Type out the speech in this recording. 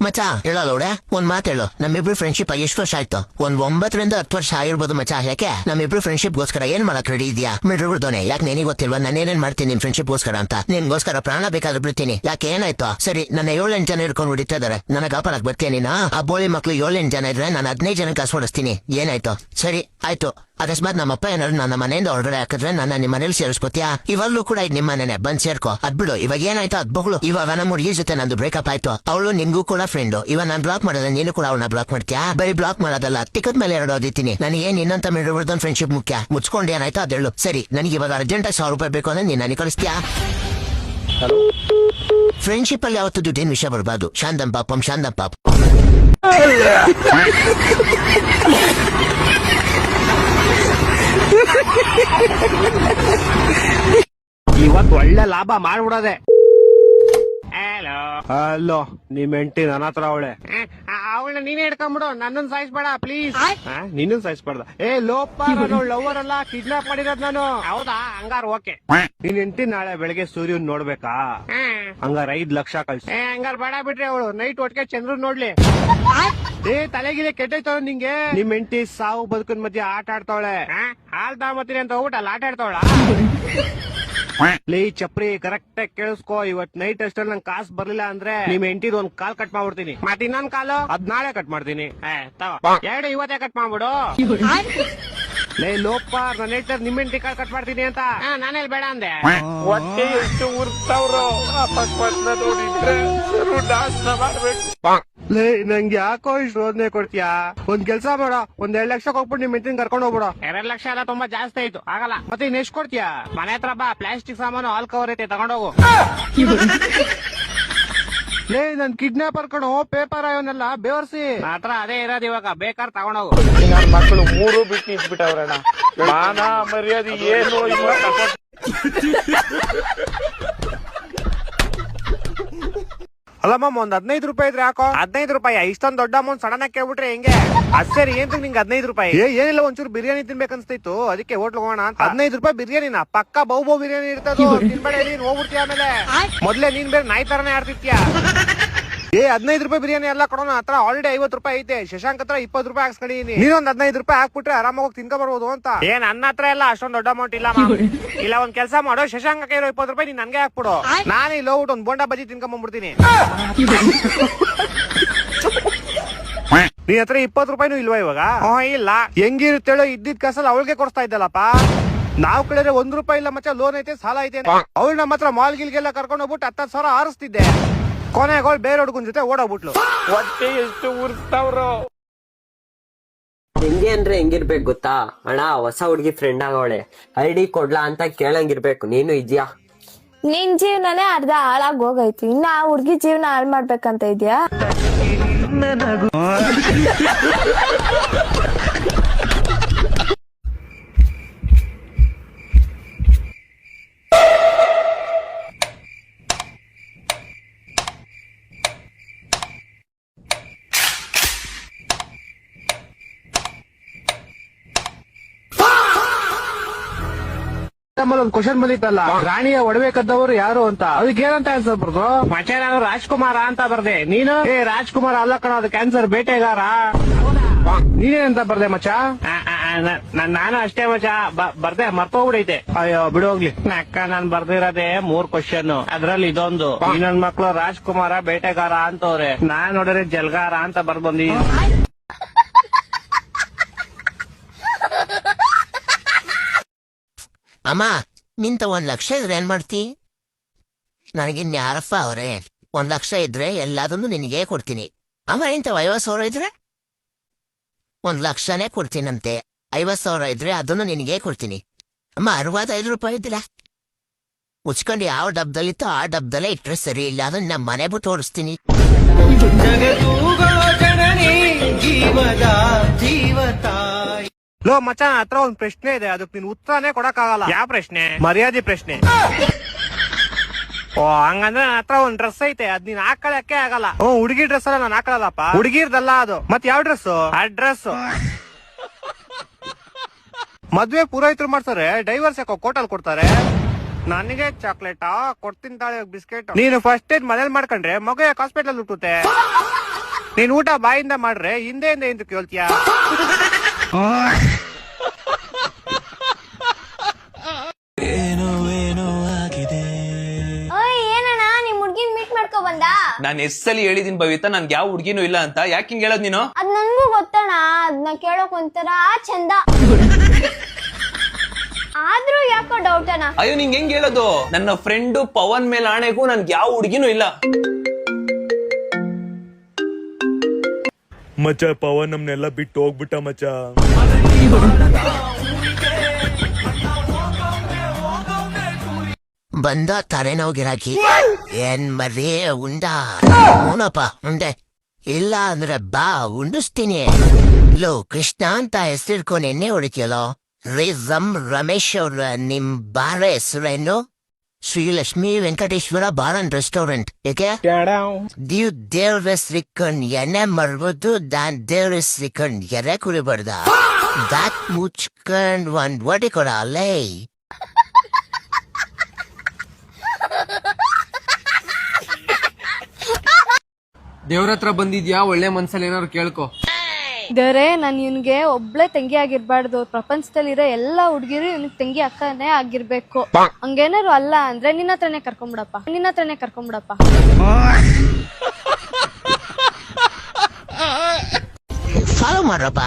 ಮಚ ಹೇಳೋಳೆ ಒಂದ್ ಮಾತು ಹೇಳು, ನಮ್ಮಿಬ್ರು ಫ್ರೆಂಡ್ಶಿಪ್ ಎಷ್ಟು ವರ್ಷ ಆಯ್ತು? ಒಂದ್ 9 ರಿಂದ 10 ವರ್ಷ ಆಗಿರ್ಬೋದು ಮಚ. ಯಾಕೆ ನಮ್ಮಿಬ್ರು ಫ್ರೆಂಡ್ಶಿಪ್ ಗೋಸ್ಕರ ಏನ್ ಮಾಡಕ್ ರೆಡಿ ಇದೆಯಾ? ಮಿಡ್ಬಿಡ್ದೋನೆ ಯಾಕೆ ನಿನಗೆ ಗೊತ್ತಿಲ್ವಾ ನಾನೇನೇನ್ ಮಾಡ್ತೀನಿ ನಿನ್ ಫ್ರೆಂಡ್ಶಿಪ್ ಗೋಸ್ಕರ ಅಂತ? ನಿನ್ಗೋಸ್ಕರ ಪ್ರಾಣ ಬೇಕಾದ್ರೆ ಬಿಡ್ತೀನಿ. ಯಾಕೆ ಏನಾಯ್ತು? ಸರಿ, ನನ್ನ 7-8 ಜನ ಹಿಡ್ಕೊಂಡು ಹೊಡಿತಾ ಇದಾರೆ, ನನಗೆ ಅಪರಾಕ್ ಬರ್ತೀನಿ ನಾ? ಆ ಬೋಳಿ ಮಕ್ಳು 7-8 ಜನ ಇದ್ರೆ ನಾನು 15 ಜನ ಕಾಸು ಹೊಡಿಸ್ತೀನಿ. ಏನಾಯ್ತು? ಸರಿ ಆಯ್ತು. ಅಕಸ್ಮಾತ್ ನಮ್ಮಪ್ಪ ಏನಾದ್ರು ನನ್ನ ಮನೆಯಿಂದ ಹೊರಗಡೆ ಹಾಕಿದ್ರೆ ನನ್ನ ನಿಮ್ಮ ಮನೇಲಿ ಸೇರಿಸ್ಕೊತೀಯಾ? ಇವಾಗ್ಲೂ ಕೂಡ ಇದು ನಿಮ್ಮ ಮನೆನೆ, ಬಂದ್ ಸೇರ್ಕೋ. ಅದ್ಬಿಡು, ಇವಾಗ ಏನಾಯ್ತು ಅದ್ ಬಗಳು. ಇವಾಗ ನಮ್ಮ ಹುಡುಗಿ ಜೊತೆ ನಂದು ಬ್ರೇಕಪ್ ಆಯ್ತು, ಅವಳು ನಿಂಗೂ ಕೂಡ ಫ್ರೆಂಡು. ಇವಾಗ ನಾನು ಬ್ಲಾಕ್ ಮಾಡಿದ್ರೆ ನೀನು ಕೂಡ ಅವಳನ್ನ ಬ್ಲಾಕ್ ಮಾಡ್ತೀಯಾ? ಬರೀ ಬ್ಲಾಕ್ ಮಾಡೋದಲ್ಲ, ಟಿಕಟ್ ಮೇಲೆ 2 ಓದಿತೀನಿ. ನನಗೆ ನಿನ್ನಂತ ಮಿಡ್ಬಿಡ್ದನ್ ಫ್ರೆಂಡ್ಶಿಪ್ ಮುಖ್ಯ. ಮುಚ್ಕೊಂಡು ಏನಾಯ್ತು ಅದೆಳ್ಳು. ಸರಿ, ನನಗೆ ಇವಾಗ ಅರ್ಜೆಂಟ್ 1000 ರೂಪಾಯಿ ಬೇಕು ಅಂದ್ರೆ ನೀನ್ ನನಗೆ ಕಳಿಸ್ತೀಯಾ? ಫ್ರೆಂಡ್ಶಿಪ್ ಅಲ್ಲಿ ಯಾವತ್ತು ದುಡ್ಡಿನ ವಿಷಯ ಬರಬಾರ್ದು. ಶಾಂತಂ ಪಾಪಂ ಶಾಂತಂ ಪಾಪ. ಇವತ್ತು ಒಳ್ಳೆ ಲಾಭ ಮಾಡ್ಬಿಡೋದೆ. ಹಲೋ, ನಿಮ್ ಹೆಂಡತಿ ನನ್ನ ಹತ್ರ ಅವಳೆ. ಅವಳನ್ನ ನೀನೇ ಹಿಡ್ಕೊಂಡ್ಬಿಡು, ನನ್ನನ್ ಸಾಯಿಸ್ಬೇಡ ಪ್ಲೀಸ್. ನಿನ್ನನ್ ಸಾಯಿಸ್ಬಾರ್ದ? ಲೋಪ, ನಾನು ಲವರ್ ಅಲ್ಲ, ಕಿಡ್ನಾಪ್ ಮಾಡಿರೋದ್ ನಾನು. ಹೌದಾ? ಹಂಗಾರ ಓಕೆ. ನಿನ್ ಹೆಂಡತಿ ನಾಳೆ ಬೆಳಗ್ಗೆ ಸೂರ್ಯನ್ ನೋಡ್ಬೇಕಾ? ಹಂಗಾರ 5 ಲಕ್ಷ ಕಳ್ಸಿ. ಹಂಗಾರ ಬೇಡ ಬಿಟ್ರಿ, ಅವಳು ನೈಟ್ ಒಟ್ಟಿಗೆ ಚಂದ್ರನ್ ನೋಡ್ಲಿ. ತಲೆಗಿಲೆ ಕೆಟ್ಟೈತ ನಿಂಗೆ? ನಿಮ್ ಹೆಂಡತಿ ಸಾವು ಬದುಕಿನ ಮಧ್ಯೆ ಆಟ ಆಡ್ತಾವಳೆ. ಹಾಲ್ ತಾಮತ್ತೀನಿ ಅಂತ ಹೋಗ್ಬಿಟ್ಟು ಅಲ್ಲಿ ಆಟ ಆಡ್ತಾವಳ. ಲೇ ಚಪ್ರಿ, ಕರೆಕ್ಟ್ ಆಗಿ ಕೇಳಿಸ್ಕೋ. ಇವತ್ ನೈಟ್ ಅಷ್ಟಲ್ಲಿ ನಂಗೆ ಕಾಸು ಬರ್ಲಿಲ್ಲ ಅಂದ್ರೆ ನಿಮ್ ಹೆಂಡತಿದ್ ಒಂದ್ ಕಾಲ್ ಕಟ್ ಮಾಡ್ಬಿಡ್ತೀನಿ. ಮತ್ತೆ ಇನ್ನೊಂದ್ ಕಾಲು ಅದ್ ನಾಳೆ ಕಟ್ ಮಾಡ್ತೀನಿ. 2 ಇವತ್ತೇ ಕಟ್ ಮಾಡ್ಬಿಡು. ಲೇ ಲೋಪ, ನನ್ನ ಹೇಳ್ತಾರೆ ನಿಮ್ ಹೆಂಡತಿ ಕಾಲ್ ಕಟ್ ಮಾಡ್ತೀನಿ ಅಂತ. ನಾನೇಲ್ ಬೇಡ ಅಂದೆ. ಹೊಟ್ಟೆ ಎಷ್ಟು ಉರ್ತಾವ್ರು, ಲೇ ನಂಗೆ ಯಾಕೋ ಇಷ್ಟು ರೋದನೆ ಕೊಡ್ತೀಯಾ? ಒಂದ್ ಕೆಲ್ಸ ಮಾಡ, ಒಂದ್ 2 ಲಕ್ಷ ಹೋಗ್ಬಿಟ್ಟು ನಿಮ್ ಹೆಂಡತಿನ ಕರ್ಕೊಂಡು ಹೋಗ್ಬಿಡು. 2 ಲಕ್ಷ ಎಲ್ಲ ತುಂಬಾ ಜಾಸ್ತಿ ಆಯ್ತು, ಆಗಲ್ಲ. ಮತ್ತೆ ಇನ್ ಎಷ್ಟು ಕೊಡ್ತೀಯಾ? ಮನೆ ಹತ್ರ ಬಾ, ಪ್ಲಾಸ್ಟಿಕ್ ಸಾಮಾನು ಹಾಲ್ ಕವರ್ ಐತೆ, ತಗೊಂಡೋಗು. ಲೇ ನನ್ ಕಿಡ್ನಾಪರ್ ಕಣೋ, ಪೇಪರ್ ಅವನ್ನೆಲ್ಲ ಬೇವರ್ಸಿ. ಹತ್ರ ಅದೇ ಇರೋದು, ಇವಾಗ ಬೇಕಾರ್ ತಗೊಂಡೋಗು. ನನ್ ಮಕ್ಕಳು 3 ಬಿಟ್ಟು ನಿಂತ್ಬಿಟ್ಟವ್ರಣ. ಮಾನ ಮರ್ಯಾದೆ ಏನು ಇಲ್ಲ. ಅಲ್ಲ ಮಾಮ್, ಒಂದ್ 15 ರೂಪಾಯಿ ಇದ್ರೆ ಹಾಕೋ. 15 ರೂಪಾಯಿ? ಇಷ್ಟೊಂದ್ ದೊಡ್ಡ ಅಮೌಂಟ್ ಸಡನ್ ಆಗಿ ಕೇಳ್ಬಿಟ್ರೆ ಹೆಂಗೆ? ಅದ್ ಸರಿ, ಏನ್ ನಿಂಗೆ 15 ರೂಪಾಯಿ? ಏನಿಲ್ಲ, ಒಂಚೂರು ಬಿರಿಯಾನಿ ತಿನ್ಬೇಕನ್ಸ್ತಿತ್ತು, ಅದಕ್ಕೆ ಹೋಟ್ಲ್ ಹೋಗೋಣ ಅಂತ. 15 ರೂಪಾಯಿ ಬಿರಿಯಾನಿನ? ಪಕ್ಕ ಬಹು ಬಿರಿಯಾನಿ ಇರ್ತದ, ತಿನ್ಬೇಡ, ನೀನ್ ಹೋಗ್ಬಿಡ್ತೀಯ. ಆಮೇಲೆ ಮೊದ್ಲೇ ನೀನ್ ಬೇರೆ ನಾಯಿ ತರನೇ ಆಡ್ತಿತ್ಯ. 15 ರೂಪಾಯಿ ಬಿರಿಯಾನಿ ಎಲ್ಲ ಕೊಡೋಣ. ಹತ್ರ ಆಲ್ರೆಡಿ 50 ರೂಪಾಯಿ ಐತೆ. ಶಶಾಂಕ್ ಹತ್ರ 20 ರೂಪಾಯಿ ಹಾಕ್ಸ್ಕೊಂಡಿದೀನಿ. ನೀನೊಂದ್ 15 ರೂಪಾಯಿ ಹಾಕ್ಬಿಟ್ರೆ ಆರಾಮಾಗಿ ಹೋಗಿ ತಿನ್ಕೊ ಬರ್ಬೋದು ಅಂತ. ನನ್ನ ಹತ್ರ ಎಲ್ಲ ಅಷ್ಟೊಂದ್ ದೊಡ್ಡ ಅಮೌಂಟ್ ಇಲ್ಲ. ಇಲ್ಲ, ಒಂದ್ ಕೆಲಸ ಮಾಡು, ಶಶಾಂಕ್ ಇರೋ 20 ರೂಪಾಯಿ ನೀನ್ ನನ್ಗೆ ಹಾಕ್ಬಿಡು. ನಾನು ಇಲ್ಲಿ ಹೋಗ್ಬಿಟ್ಟು ಒಂದ್ ಬೋಂಡಾ ಬಜ್ಜಿ ತಿನ್ಕೊಂಡ್ ಬಂದ್ಬಿಡ್ತೀನಿ. ನೀನ್ ಹತ್ರ 20 ರೂಪಾಯಿನೂ ಇಲ್ವಾ ಇವಾಗ? ಇಲ್ಲ. ಹೆಂಗಿರುತ್ತೇಳೋ, ಇದ್ದಿದ್ ಕಾಸಲ್ಲಿ ಅವಳಿಗೆ ಕೊಡ್ತಾ ಇದ್ದಲ್ಲಪ್ಪ. ನಾವ್ ಕಡೆ 1 ರೂಪಾಯಿ ಇಲ್ಲ ಮಚ್ಚ, ಲೋನ್ ಐತೆ, ಸಾಲ ಐತೆ. ಅವಳು ನಮ್ಮ ಹತ್ರ ಮಾಲ್ ಗಿಲ್ಗೆಲ್ಲ ಕರ್ಕೊಂಡು ಹೋಗ್ಬಿಟ್ಟು 10,000 ಆರಿಸ್ತಿದ್ದೆ. ಕೊನೆಗಳು ಬೇರೆ ಹುಡುಗನ್ ಜೊತೆ ಓಡೋಗ್ಬಿಟ್ಲು. ಹೊಟ್ಟೆ ಎಷ್ಟು ಉರ್ತಾವ್ರು. ಹೆಂಗೆ ಅಂದ್ರೆ ಹೆಂಗಿರ್ಬೇಕು ಗೊತ್ತಾ ಅಣ್ಣ? ಹೊಸ ಹುಡ್ಗಿ ಫ್ರೆಂಡ್ ಆಗವಳೆ, ಐಡಿ ಕೊಡ್ಲಾ ಅಂತ ಕೇಳಂಗಿರ್ಬೇಕು. ನೀನು ಇದ್ಯಾ? ನಿನ್ ಜೀವನನೇ ಅರ್ಧ ಹಾಳಾಗ್ ಹೋಗೈತಿ, ಇನ್ನ ಆ ಹುಡ್ಗಿ ಜೀವನ ಹಾಳ್ ಮಾಡ್ಬೇಕಂತ ಇದ್ಯಾ? ಒಂದ್ ಕ್ವಶನ್ ಬಂದಿತ್ತಲ್ಲ, ರಾಣಿಯ ಒಡವೆ ಕದ್ದವರು ಯಾರು ಅಂತ. ಅದಕ್ಕೆ ಏನಂತ ಆನ್ಸರ್ ಬರ್ದು? ಮಚ್ಚ, ನಾನು ರಾಜ್ಕುಮಾರ ಅಂತ ಬರ್ದೆ. ನೀನು? ರಾಜ್ಕುಮಾರ ಅಲ್ಲ ಕಣ, ಅದು ಕ್ಯಾನ್ಸರ್ ಬೇಟೆಗಾರ. ನೀನೇನಂತ ಬರ್ದೆ ಮಚ್ಚ? ನಾನು ಅಷ್ಟೇ ಮಚ್ಚ, ಬರ್ದೆ, ಮರ್ತೋಗ್ಬಿಡೈತೆ. ಅಯ್ಯೋ ಬಿಡು ಹೋಗ್ಲಿ. ಅಕ್ಕ, ನಾನ್ ಬರ್ದಿರೋದೇ 3 ಕ್ವಶನ್, ಅದ್ರಲ್ಲಿ ಇದೊಂದು. ಇನ್ನೊಂದ್ ಮಕ್ಳು ರಾಜ್ಕುಮಾರ ಬೇಟೆಗಾರ ಅಂತವ್ರೆ, ನಾನ್ ನೋಡಿದ್ರೆ ಜಲ್ಗಾರ ಅಂತ ಬರ್ಬಂದಿ. ಅಮ್ಮ, ನಿಂತ 1 ಲಕ್ಷ ಇದ್ರೆ ಏನ್ ಮಾಡ್ತಿ? ನನಗಿನ್ಯಾರಪ್ಪ ಅವ್ರೆ? 1 ಲಕ್ಷ ಇದ್ರೆ ಎಲ್ಲದನ್ನು ನಿನಗೆ ಕೊಡ್ತೀನಿ. ಅಮ್ಮ, ಇಂತ 50,000 ಇದ್ರೆ 1 ಲಕ್ಷನೇ ಕೊಡ್ತೀನಂತೆ. 50,000 ಇದ್ರೆ ಅದನ್ನು ನಿನಗೆ ಕೊಡ್ತೀನಿ. ಅಮ್ಮ, 65 ರೂಪಾಯಿ ಇದ್ದಿಲ್ಲ, ಮುಚ್ಕೊಂಡು ಯಾವ ಡಬ್ದಲ್ಲಿತ್ತೋ ಆ ಡಬ್ದಲ್ಲೇ ಇಟ್ರೆ ಸರಿ. ಇಲ್ಲ ಅದನ್ನ ನಮ್ಮ ಮನೆ ಬಿಟ್ಟು ತೋರಿಸ್ತೀನಿ. ಲೋ ಮಚ್ಚ, ಹತ್ರ ಒಂದ್ ಪ್ರಶ್ನೆ ಇದೆ, ಅದಕ್ಕೆ ನೀನ್ ಉತ್ತರನೇ ಕೊಡಕ್ಕಾಗಲ್ಲ. ಯಾವ ಪ್ರಶ್ನೆ? ಮರ್ಯಾದೆ ಪ್ರಶ್ನೆ. ಓ, ಹಂಗಂದ್ರೆ ನನ್ನ ಹತ್ರ ಒಂದ್ ಡ್ರೆಸ್ ಐತೆ, ಅದ್ ನೀನ್ ಹಾಕೊಳಕ್ಕೆ ಆಗಲ್ಲ. ಹುಡುಗಿ ಡ್ರೆಸ್ ಅಲ್ಲ, ನಾನು ಹಾಕೊಳ್ಳಲ್ಲಪ್ಪ. ಹುಡುಗಿರ್ದಲ್ಲ ಅದು. ಮತ್ ಯಾವ ಡ್ರೆಸ್? ಆ ಡ್ರೆಸ್ ಮದ್ವೆ ಪೂರೈತರು ಮಾಡ್ತಾರೆ, ಡೈವರ್ಸ್ ಯಾಕೋ ಕೋರ್ಟಲ್ ಕೊಡ್ತಾರೆ. ನನಗೆ ಚಾಕ್ಲೇಟಾ ಕೊಡ್ತೀನಿ ತಾಳೆ, ಬಿಸ್ಕೆಟ್. ನೀನು ಫಸ್ಟ್ ಏಡ್ ಮನೇಲಿ ಮಾಡ್ಕೊಂಡ್ರೆ ಮಗು ಯಾಕೆ ಹಾಸ್ಪಿಟಲ್ ಹುಟ್ಟುತ್ತೆ? ನೀನ್ ಊಟ ಬಾಯಿಂದ ಮಾಡ್ರೆ ಹಿಂದೆಯಿಂದ ಎಂದು ಕೇಳ್ತೀಯ. ಏನಣ್ಣ ನಿಮ್ ಹುಡ್ಗಿನ್ ಮೀಟ್ ಮಾಡ್ಕೊ ಬಂದ? ನಾನ್ ಎಷ್ಟ್ ಸಲ ಹೇಳಿದೀನಿ ಭವಿತಾ ನನ್ಗೆ ಯಾವ ಹುಡ್ಗಿನೂ ಇಲ್ಲ ಅಂತ. ಯಾಕೆ ಹಿಂಗ್ ಹೇಳೋದ್ ನೀನು? ಅದ್ ನನ್ಗೂ ಗೊತ್ತಣ್ಣ, ಅದ್ನ ಕೇಳೋಕ್ ಒಂಥರ ಚಂದ. ಆದ್ರೂ ಯಾಕೋ ಡೌಟ್ ಅಣ್ಣ. ಅಯ್ಯೋ ನಿಂಗ್ ಹೆಂಗ್ ಹೇಳೋದು? ನನ್ನ ಫ್ರೆಂಡ್ ಪವನ್ ಮೇಲೆ ಆಣೆಗೂ ನನ್ಗೆ ಯಾವ ಹುಡ್ಗಿನೂ ಇಲ್ಲ. ಮಚ್ಚ ಪವನ್ ನಮ್ನೆಲ್ಲ ಬಿಟ್ಟು ಹೋಗ್ಬಿಟ್ಟ ಮಚ್ಚ. ಬಂದ ತಲೆನೋವು ಗಿರಾಕಿ. ಏನ್ ಮರೇ ಉಂಡ? ಹೂನಪ್ಪ ಉಂಡೆ. ಇಲ್ಲ ಅಂದ್ರೆ ಬಾ ಉಂಡಿಸ್ತೀನಿ. ಲೋ ಕೃಷ್ಣ ಅಂತ ಹೆಸರಿಟ್ಕೊಂಡು ಎಣ್ಣೆ ಹೊಡಿತೀಯಲ್ಲೋ. ರಮೇಶ್ ಅವ್ರ ನಿಮ್ ಬಾರ ಹೆಸರೇನು? Srilakshmi Venkateshwara bar and restaurant. ಏಕೆ ದೇವ್ರ ಹೆಸರಿಕೊಂಡ್ ಎಣ್ಣೆ ಮರ್ಬೋದು, ದೇವ್ರ ಹೆಸರಿಕೊಂಡ್ ಎರೆ ಕುಡಿಬಾರ್ದ? ದಾಟ್ ಮುಚ್ಕೊಂಡ್ ಒಂದ್ ಒಡಿ ಕೊಡ ಅಲ್ಲೇ. ದೇವ್ರ ಹತ್ರ ಬಂದಿದ್ಯಾ? ಒಳ್ಳೆ ಮನ್ಸಲ್ಲಿ ಏನಾದ್ರು ಕೇಳ್ಕೊ. ದೇವ್ರೆ, ನಾನ್ ಇವ್ನಿಗೆ ಒಬ್ಳೆ ತಂಗಿ ಆಗಿರ್ಬಾರ್ದು. ಪ್ರಪಂಚದಲ್ಲಿರೋ ಎಲ್ಲಾ ಹುಡ್ಗಿರು ಇವ್ನಿಗೆ ತಂಗಿ ಅಕ್ಕನೇ ಆಗಿರ್ಬೇಕು. ಹಂಗೇನಾರು ಅಲ್ಲ ಅಂದ್ರೆ ನಿನ್ನ ಹತ್ರನೇ ಕರ್ಕೊಂಡ್ಬಿಡಪ್ಪ. ಫಾಲೋ ಮಾಡ್ರಪ್ಪ.